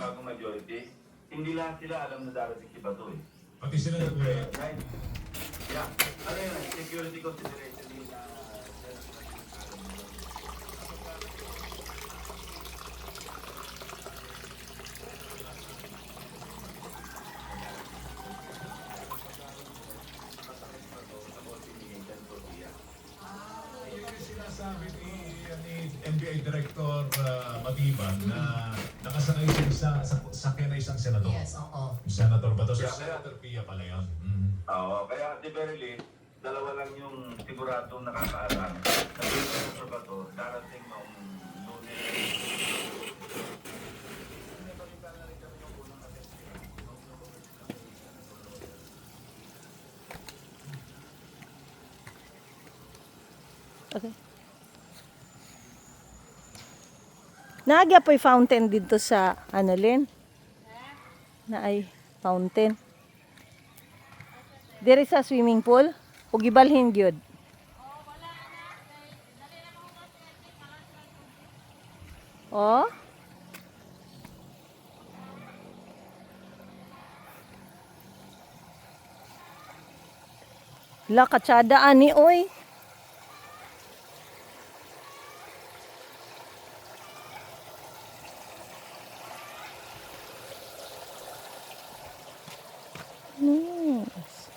bagong majority, hindi lahat sila alam na darating si Bato eh. Pati sila nag-uwi. Right? Yeah. Ano yun, security consideration din na Yun yung sinasabi ni NBI Director Matiban na nakasakay siya sa sakyan na isang senador. Yes, oo. Yung Senator Bato. So, Yeah. Senator Pia pala yun. Oo, kaya at the very least, dalawa lang yung siguradong nakakaalam. Sabi ko sa Bato, darating noong Lunes. Okay. Naagya po'y fountain dito sa ano Len? Na ay fountain. There is a swimming pool. O gibalhin gyud. Oh. La katsada ani oy. Yes.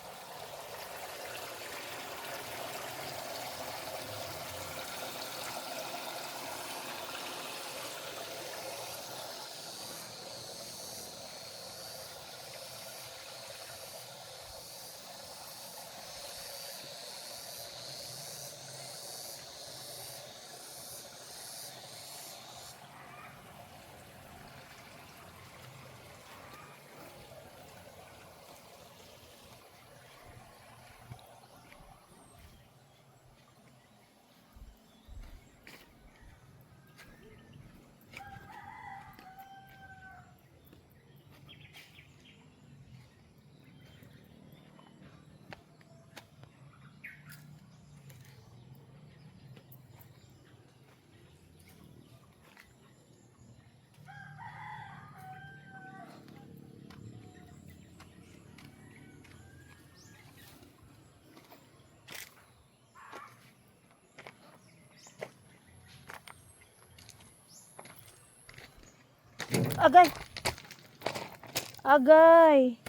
Agay. Agay.